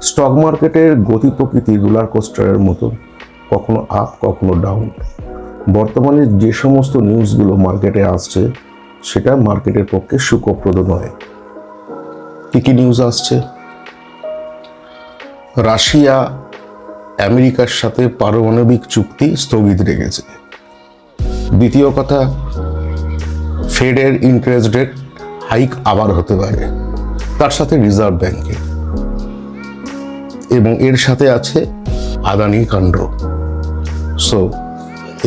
Stock মার্কেটের গতি প্রকৃতি রোলার কোস্টারের মতো, কখনো আপ কখনো ডাউন। বর্তমানে যে সমস্ত নিউজগুলো মার্কেটে আসছে সেটা মার্কেটের পক্ষে সুখপ্রদ নয়। কি নিউজ আসছে? রাশিয়া আমেরিকার সাথে পারমাণবিক চুক্তি স্থগিত রেখেছে। দ্বিতীয় কথা, ফেডের ইন্টারেস্ট রেট হাইক আবার হতে পারে, তার সাথে রিজার্ভ ব্যাংকের, এবং এর সাথে আছে আদানির কাণ্ড। সো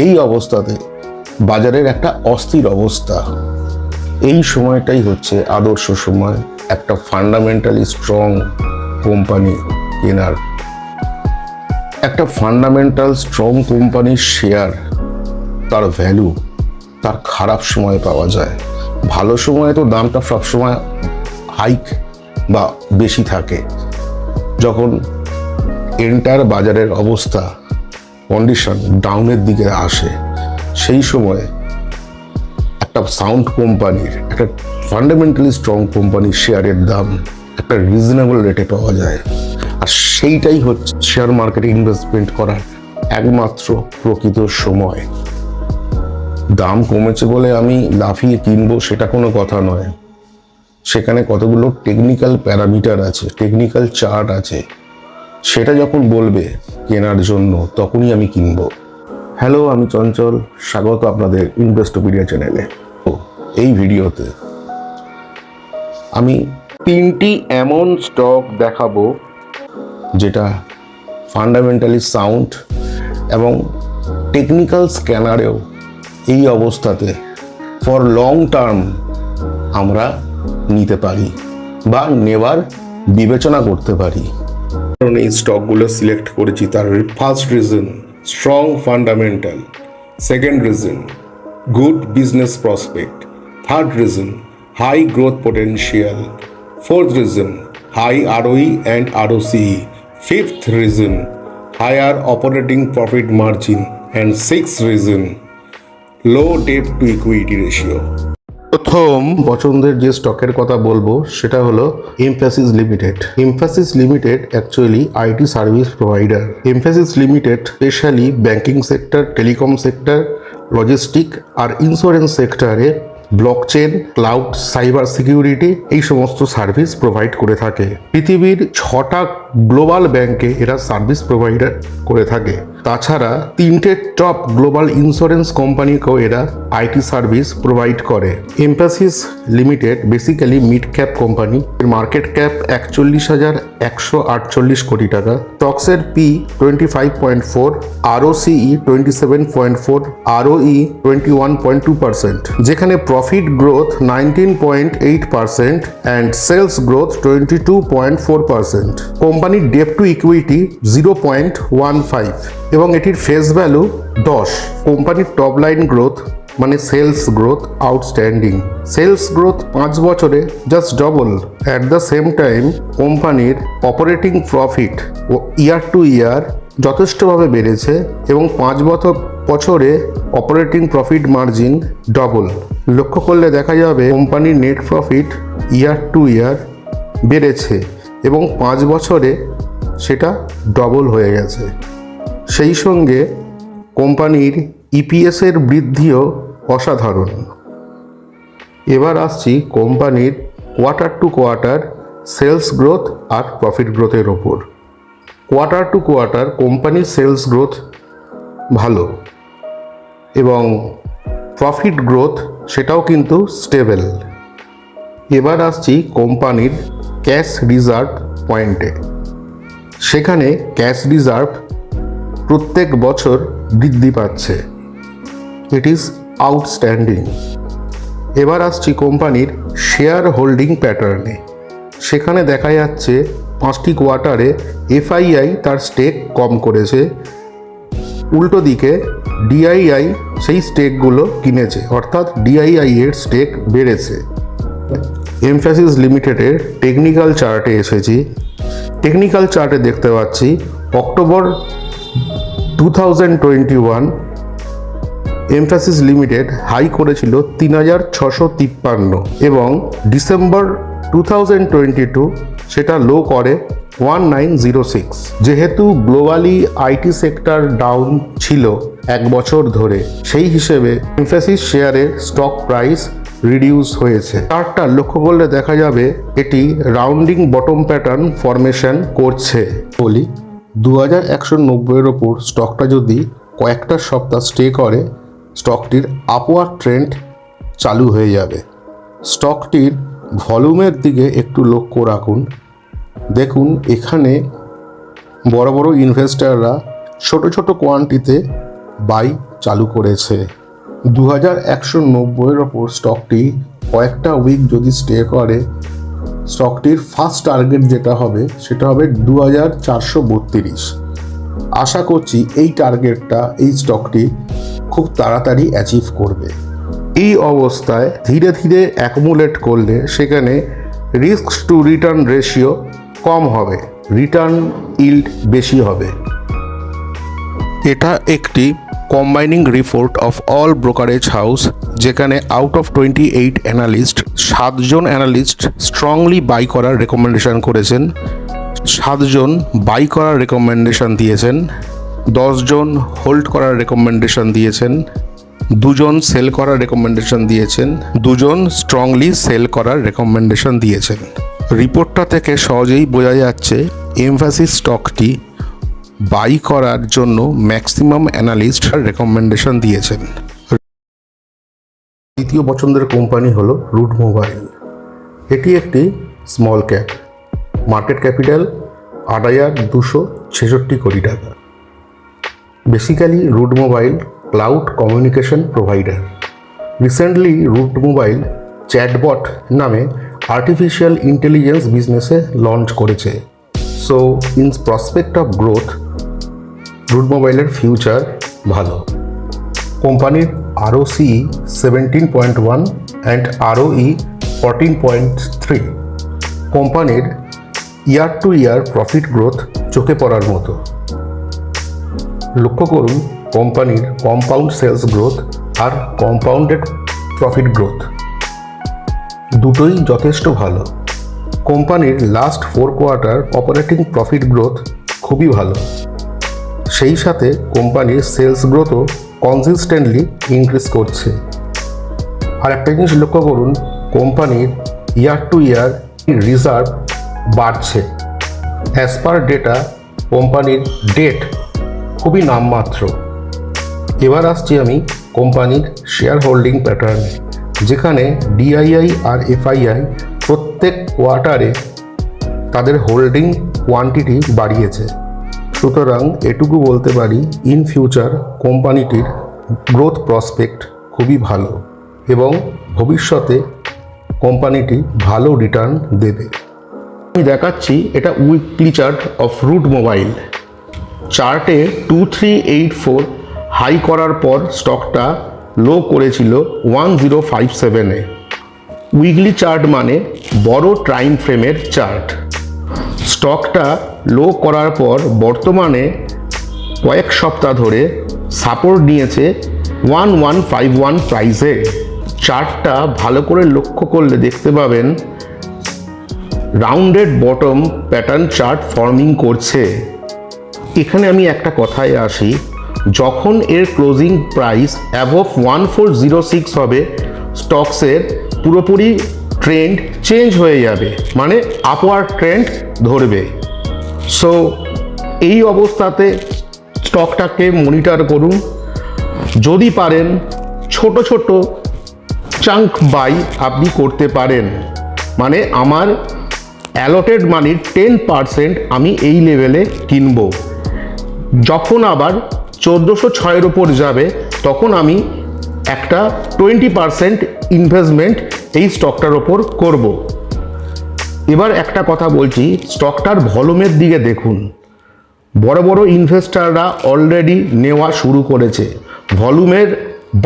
এই অবস্থাতে বাজারের একটা অস্থির অবস্থা। এই সময়টাই হচ্ছে আদর্শ সময় একটা ফান্ডামেন্টালি স্ট্রং কোম্পানি কেনার। একটা ফান্ডামেন্টাল স্ট্রং কোম্পানির শেয়ার, তার ভ্যালু তার খারাপ সময়ে পাওয়া যায়। ভালো সময়ে তো দামটা সবসময় হাইক বা বেশি থাকে। যখন এন্টার বাজারের অবস্থা কন্ডিশন ডাউনের দিকে আসে, সেই সময় একটা সাউন্ড কোম্পানির, একটা ফান্ডামেন্টালি স্ট্রং কোম্পানির শেয়ারের দাম একটা রিজনেবল রেটে পাওয়া যায়। আর সেইটাই হচ্ছে শেয়ার মার্কেটে ইনভেস্টমেন্ট করার একমাত্র প্রকৃত সময়। দাম কমেছে বলে আমি লাফিয়ে কিনবো সেটা কোনো কথা নয়। সেখানে কতগুলো টেকনিক্যাল প্যারামিটার আছে, টেকনিক্যাল চার্ট আছে, সেটা যখন বলবে কেনার জন্য তখনই আমি কিনবো। হ্যালো, আমি চঞ্চল, স্বাগত আপনাদের ইনভেস্টোপেডিয়া চ্যানেলে। এই ভিডিওতে আমি 3টি এমন স্টক দেখাবো যেটা ফান্ডামেন্টালি সাউন্ড এবং টেকনিক্যাল স্ক্যানারেও এই অবস্থাতে ফর লং টার্ম আমরা নিতে পারি বা নেবার বিবেচনা করতে পারি। কারণ এই স্টকগুলো সিলেক্ট করেছি তার first reason strong fundamental, second reason good business prospect, third reason high growth potential, fourth reason high ROE and ROCE, fifth reason higher operating profit margin, and six reason low debt to equity ratio. প্রথম পছন্দের যে স্টকের কথা বলবো সেটা হলো Mphasis limited. Mphasis limited actually IT service provider. Mphasis limited specially banking sector, telecom sector, logistic আর insurance সেক্টরে ব্লকচেন, ক্লাউড, সাইবার সিকিউরিটি এই সমস্ত সার্ভিস প্রোভাইড করে থাকে। পৃথিবীর 6টা গ্লোবাল ব্যাংকে এরা সার্ভিস প্রোভাইডার করে থাকে। তাছাড়া 3টে টপ গ্লোবাল ইন্স্যুরেন্স কোম্পানিকেও এরা আইটি সার্ভিস প্রোভাইড করে। Emphasis limited basically mid cap company. এর মার্কেট ক্যাপ 41,148 কোটি টাকা। স্টকসের P 25.4, ROCE 27.4, ROE 21.2%, যেখানে profit growth 19.8% and sales growth 22.4%। কোম্পানির ডেট টু ইকুইটি 0.15 এবং এটির ফেস ভ্যালু 10। কোম্পানির টপ লাইন গ্রোথ মানে sales growth outstanding. Sales growth 5 বছরে just double. At the same time কোম্পানির operating profit year to year যথেষ্টভাবে বেড়েছে এবং 5 বছরে অপারেটিং প্রফিট মার্জিন ডবল। লক্ষ্য করলে দেখা যাবে কোম্পানির নেট প্রফিট ইয়ার টু ইয়ার বেড়েছে এবং 5 বছরে সেটা ডবল হয়ে গেছে। সেই সঙ্গে কোম্পানির EPS এর বৃদ্ধিও অসাধারণ। এবার আসছি কোম্পানির quarter to quarter sales growth আর প্রফিট গ্রোথের ওপর। কোয়ার্টার টু কোয়ার্টার কোম্পানির সেলস গ্রোথ ভালো এবং প্রফিট গ্রোথ সেটাও কিন্তু স্টেবল। এবার আসছি কোম্পানির ক্যাশ রিজার্ভ পয়েন্টে। সেখানে ক্যাশ রিজার্ভ প্রত্যেক বছর বৃদ্ধি পাচ্ছে। It is outstanding. এবার আসছি কোম্পানির শেয়ার হোল্ডিং প্যাটার্নে। সেখানে দেখা যাচ্ছে 5টি কোয়ার্টারে FII তার স্টেক কম করেছে, উল্টো দিকে DII সেই স্টেকগুলো কিনেছে, অর্থাৎ DII এর স্টেক বেড়েছে। এমফ্যাসিস লিমিটেডের টেকনিক্যাল চার্টে এসেছি। টেকনিক্যাল চার্টে দেখতে পাচ্ছি অক্টোবর 2021 এমফ্যাসিস লিমিটেড হাই করেছিল 3653 এবং ডিসেম্বর 2022 সেটা লো করে 1906। যেহেতু গ্লোবালি আইটি সেক্টর ডাউন ছিল এক বছর ধরে, সেই হিসেবে এমফ্যাসিস শেয়ারের স্টক প্রাইস রিডিউস হয়েছে। চার্টটা লক্ষ্য করলে দেখা যাবে এটি রাউন্ডিং বটম প্যাটার্ন ফরমেশন করছে। বলি 2190 এর ওপর স্টকটা যদি কয়েকটা সপ্তাহ স্টে করে, স্টকটির আপওয়ার্ড ট্রেন্ড চালু হয়ে যাবে। স্টকটির ভলিউমের দিকে একটু লক্ষ্য রাখুন। দেখুন এখানে বড় বড় ইনভেস্টাররা ছোট ছোট কোয়ান্টিতে বাই চালু করেছে। 2190 এর ওপর স্টকটি কয়েকটা উইক যদি স্টে করে, স্টকটির ফার্স্ট টার্গেট যেটা হবে সেটা হবে 2432। আশা করছি এই টার্গেটটা এই স্টকটি খুব তাড়াতাড়ি অ্যাচিভ করবে। এই অবস্থায় ধীরে ধীরে অ্যাকুমুলেট করলে সেখানে রিস্ক টু রিটার্ন রেশিও কম হবে, রিটার্ন ইল্ড বেশি হবে। এটা একটি combining report of all brokerage house, যেখানে আউট অফ 28 অ্যানালিস্ট 7 জন অ্যানালিস্ট স্ট্রংলি বাই করার রেকমেন্ডেশন করেছেন, 7 জন বাই করার রেকমেন্ডেশন দিয়েছেন, 10 জন হোল্ড করার রেকমেন্ডেশন দিয়েছেন, 2 জন সেল করার রেকমেন্ডেশন দিয়েছেন, 2 জন স্ট্রংলি সেল করার রেকমেন্ডেশন দিয়েছেন। রিপোর্টটা থেকে সহজেই বোঝা যাচ্ছে এমফ্যাসিস স্টকটি বাই করার জন্য ম্যাক্সিমাম অ্যানালিস্ট রেকমেন্ডেশন দিয়েছেন। দ্বিতীয় পছন্দের কোম্পানি হলো রুট মোবাইল। এটি একটি স্মল ক্যাপ, মার্কেট ক্যাপিটাল ৮,২৬৬ কোটি টাকা। Basically Route Mobile cloud communication provider. Recently Route Mobile chatbot নামে আর্টিফিশিয়াল ইন্টেলিজেন্স বিজনেসে লঞ্চ করেছে। So in prospect of growth Route মোবাইলের ফিউচার ভালো। কোম্পানির ROCE 17.1 অ্যান্ড ROE 14.3। কোম্পানির year to year profit growth চোখে পড়ার মতো। লক্ষ্য করুন কোম্পানির কম্পাউন্ড সেলস গ্রোথ আর কম্পাউন্ডেড প্রফিট গ্রোথ দুটোই যথেষ্ট ভালো। কোম্পানির last 4 quarter operating profit growth খুবই ভালো। সেই সাথে কোম্পানির সেলস গ্রোথও কনসিস্টেন্টলি ইনক্রিজ করছে। আর একটা জিনিস লক্ষ্য করুন, কোম্পানির ইয়ার টু ইয়ার রিজার্ভ বাড়ছে। অ্যাজ পার ডেটা কোম্পানির ডেট খুবই নামমাত্র। এবার আসছি আমি কোম্পানির শেয়ার হোল্ডিং প্যাটার্নে, যেখানে ডিআইআই আর এফআইআই প্রত্যেক কোয়ার্টারে তাদের হোল্ডিং কোয়ান্টিটি বাড়িয়েছে। সুতরাং এটুকু বলতে পারি ইন ফিউচার কোম্পানিটির গ্রোথ প্রসপেক্ট খুবই ভালো এবং ভবিষ্যতে কোম্পানিটি ভালো রিটার্ন দেবে। আমি দেখাচ্ছি এটা weekly chart of Route Mobile. চার্টে 2384 হাই করার পর স্টকটা লো করেছিল 1057-এ। উইকলি চার্ট মানে বড় টাইম ফ্রেমের চার্ট। স্টকটা লো করার পর বর্তমানে কয়েক সপ্তাহ ধরে সাপোর্ট নিয়েছে 1151 প্রাইসে। চার্টটা ভালো করে লক্ষ্য করলে দেখতে পাবেন rounded bottom pattern chart forming করছে। এখানে আমি একটা কথায় আসি, যখন এর ক্লোজিং প্রাইস অ্যাবভ 1406 হবে স্টকসের পুরোপুরি ট্রেন্ড চেঞ্জ হয়ে যাবে, মানে আপওয়ার্ড ট্রেন্ড ধরবে। সো এই অবস্থাতে স্টকটাকে মনিটর করুন। যদি পারেন ছোট ছোট চাঙ্ক বাই আপনি করতে পারেন, মানে আমার অ্যালটেড মানির 10% আমি এই লেভেলে কিনবো। যখন আবার 1406-এর উপর যাবে তখন আমি একটা 20% ইনভেস্টমেন্ট এই স্টকটার ওপর করব। এবার একটা কথা বলছি, স্টকটার ভলিউমের দিকে দেখুন। বড় বড় ইনভেস্টাররা অলরেডি নেওয়া শুরু করেছে। ভলিউমের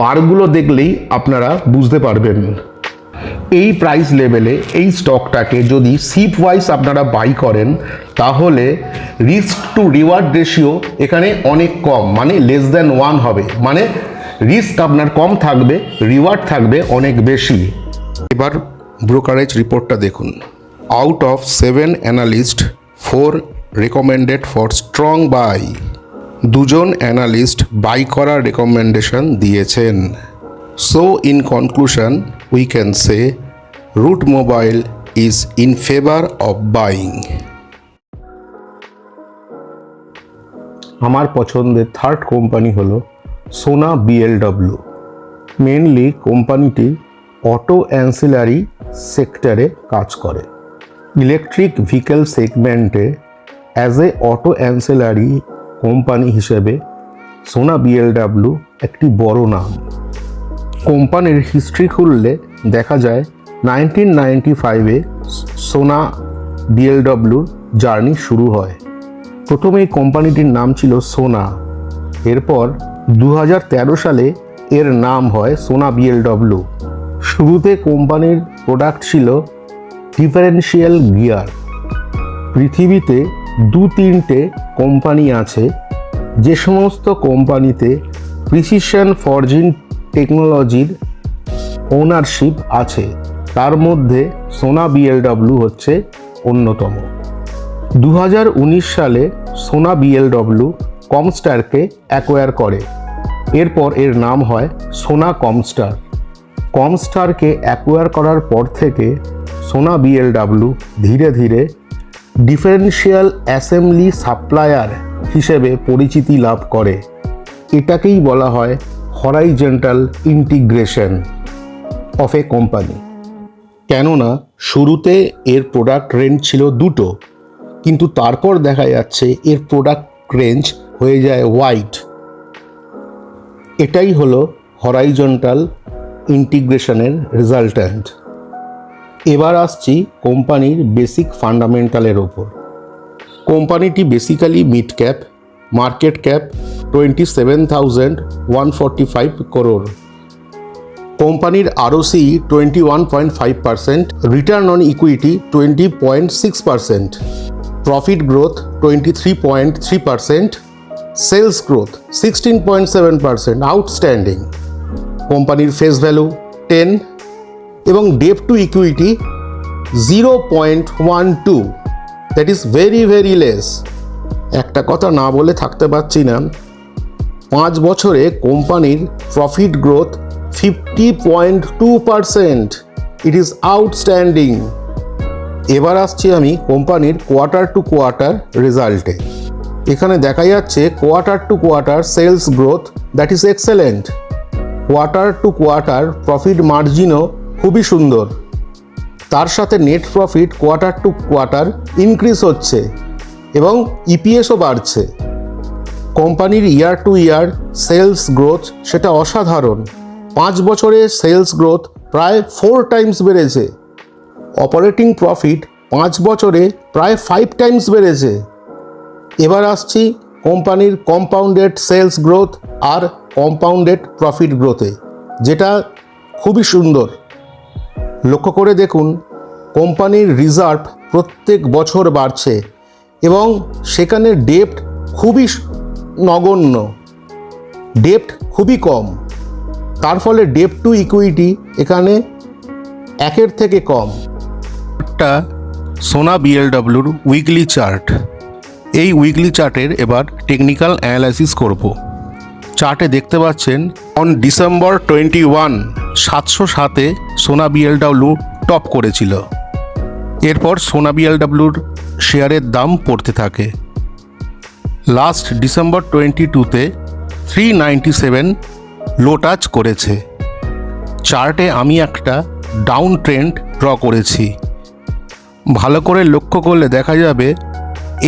বারগুলো দেখলেই আপনারা বুঝতে পারবেন। এই প্রাইস লেভেলে এই স্টকটাকে যদি শিপ ওয়াইজ আপনারা বাই করেন তাহলে রিস্ক টু রিওয়ার্ড রেশিও এখানে অনেক কম, মানে লেস দ্যান 1 হবে। মানে রিস্ক আপনার কম থাকবে, রিওয়ার্ড থাকবে অনেক বেশি। এবার ব্রোকারেজ রিপোর্টটা দেখুন। Out of 7 analyst 4 recommended for strong buy। দুজন অ্যানালিস্ট বাই করার রেকমেন্ডেশন দিয়েছেন। So in conclusion we can say Route Mobile is in favour of buying. আমার পছন্দের থার্ড কোম্পানি হলো সোনা বিএলডব্লিউ। মেনলি কোম্পানিটি অটো অ্যান্সিলারি সেক্টরে কাজ করে। ইলেকট্রিক ভেহিকেল সেগমেন্টে as a auto ancillary company হিসেবে সোনা বিএলডব্লিউ একটি বড় নাম। কোম্পানির হিস্ট্রি খুললে দেখা যায় 1995-এ সোনা বিএলডব্লিউর জার্নি শুরু হয়। প্রথমে এই কোম্পানিটির নাম ছিল সোনা, এরপর 2013 সালে এর নাম হয় সোনা বিএলডব্লিউ। শুরুতে কোম্পানির প্রোডাক্ট ছিল ডিফারেন্সিয়াল গিয়ার। পৃথিবীতে 2-3টে কোম্পানি আছে যে সমস্ত কোম্পানিতে প্রিসিশন ফরজিং টেকনোলজির ওনারশিপ আছে, তার মধ্যে সোনা বিএলডব্লিউ হচ্ছে অন্যতম। 2019 সালে সোনা বিএলডব্লিউ কমস্টারকে অ্যাকোয়ার করে। এরপর এর নাম হয় সোনা কমস্টার। কমস্টারকে অ্যাকোয়ার করার পর থেকে সোনা বিএলডব্লিউ ধীরে ধীরে ডিফারেন্সিয়াল অ্যাসেম্বলি সাপ্লায়ার হিসেবে পরিচিতি লাভ করে। এটাকেই বলা হয় horizontal integration of a company. কেননা শুরুতে এর প্রোডাক্ট রেঞ্জ ছিল 2টো, কিন্তু তারপর দেখা যাচ্ছে এর প্রোডাক্ট রেঞ্জ হয়ে যায় ওয়াইড। এটাই হলো হরাইজন্টাল ইন্টিগ্রেশনের রেজাল্ট্যান্ট। এবার আসছি কোম্পানির বেসিক ফান্ডামেন্টালের ওপর। কোম্পানিটি basically mid cap, market cap 27,145 crore। কোম্পানির ROCE 21.5%, return on equity 20.6%, profit growth 23.3%, sales growth 16.7%, outstanding. কোম্পানির ফেস ভ্যালু 10 এবং debt to equity 0.12, that is very very less. একটা কথা না বলে থাকতে পারছি না, 5 বছরে কোম্পানির profit growth 50.2%, it is outstanding. এবার আসছি আমি কোম্পানির কোয়ার্টার টু কোয়ার্টার রেজাল্টে। এখানে দেখা যাচ্ছে quarter to quarter sales growth that is excellent. Quarter to quarter profit মার্জিনও খুবই সুন্দর। তার সাথে net profit quarter to quarter increase হচ্ছে এবং ইপিএসও বাড়ছে। কোম্পানির year to year sales growth সেটা অসাধারণ। 5 বছরে সেলস গ্রোথ প্রায় 4 টাইমস বেড়েছে। অপারেটিং প্রফিট 5 বছরে প্রায় 5 টাইমস বেড়েছে। এবার আসছি কোম্পানির কম্পাউন্ডেড সেলস গ্রোথ আর কম্পাউন্ডেড প্রফিট গ্রোথে, যেটা খুবই সুন্দর। লক্ষ্য করে দেখুন, কোম্পানির রিজার্ভ প্রত্যেক বছর বাড়ছে এবং সেখানে ডেপ্ট খুবই নগণ্য, ডেপ্ট খুবই কম। তার ফলে ডেপ্ট টু ইকুইটি এখানে 1-এর থেকে কম। একটা সোনা বিএলডব্লিউর উইকলি চার্ট। এই উইকলি চার্টের এবার টেকনিক্যাল অ্যানালাইসিস করব। চার্টে দেখতে পাচ্ছেন অন ডিসেম্বর 21 707-এ সোনা বিএলডব্লিউ টপ করেছিল। এরপর সোনা বিএলডব্লিউর শেয়ারের দাম পড়তে থাকে। লাস্ট ডিসেম্বর 22-তে 397 লো টাচ করেছে। চার্টে আমি একটা ডাউন ট্রেন্ড ড্র করেছি। ভালো করে লক্ষ্য করলে দেখা যাবে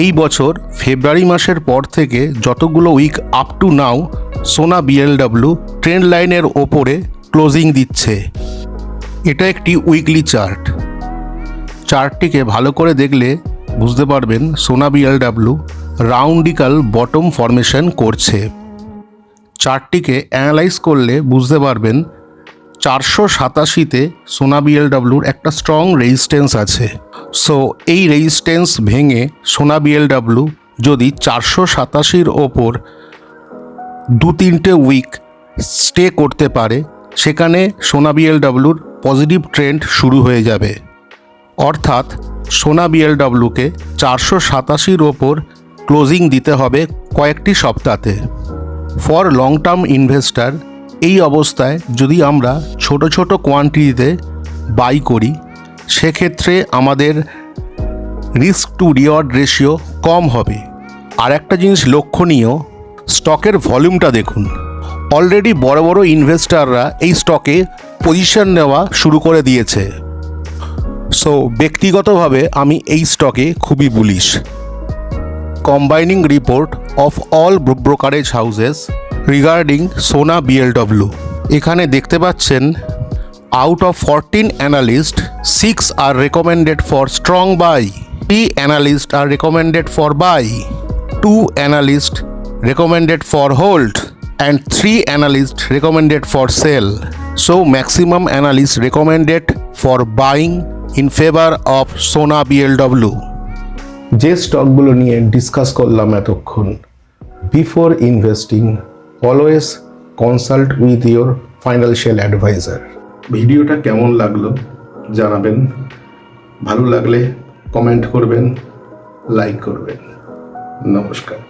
এই বছর ফেব্রুয়ারি মাসের পর থেকে যতগুলো উইক আপ টু নাও সোনা বিএলডব্লিউ ট্রেন্ড লাইনের ওপরে ক্লোজিং দিচ্ছে। এটা একটি উইকলি চার্ট। চার্টটিকে ভালো করে দেখলে বুঝতে পারবেন সোনা বিএলডব্লিউ রাউন্ডিক্যাল বটম ফরমেশন করছে। চার্টটিকে অ্যানালাইজ করলে বুঝতে পারবেন 487-তে সোনা বিএলডব্লিউর একটা স্ট্রং রেজিস্ট্যান্স আছে। সো এই রেজিস্ট্যান্স ভেঙে সোনা বিএলডব্লিউ যদি 487-র ওপর 2-3টে উইক স্টে করতে পারে, সেখানে সোনা বিএলডব্লিউর পজিটিভ ট্রেন্ড শুরু হয়ে যাবে। অর্থাৎ সোনা বিএলডব্লিউকে 487-র ওপর ক্লোজিং দিতে হবে কয়েকটি সপ্তাহে। ফর লং টার্ম ইনভেস্টার এই অবস্থায় যদি আমরা ছোট ছোট কোয়ান্টিটিতে বাই করি সেক্ষেত্রে আমাদের রিস্ক টু রিওয়ার্ড রেশিও কম হবে। আর একটা জিনিস লক্ষণীয়, স্টকের ভলিউমটা দেখুন। অলরেডি বড় বড় ইনভেস্টাররা এই স্টকে পজিশন নেওয়া শুরু করে দিয়েছে। সো ব্যক্তিগতভাবে আমি এই স্টকে খুবই bullish. Combining report of all brokerage houses regarding Sona BLW. এখানে দেখতে পাচ্ছেন out of 14 analyst 6 are recommended for strong buy, 3 analyst are recommended for buy, 2 analyst recommended for hold and 3 analysts recommended for sell. So maximum analysts recommended for buying in favor of Sona BLW. যে স্টকগুলো নিয়ে discuss করলাম এতক্ষণ, before investing always consult with your financial advisor. ভিডিওটা কেমন লাগলো জানাবেন, ভালো লাগলে কমেন্ট করবেন, লাইক করবেন। নমস্কার।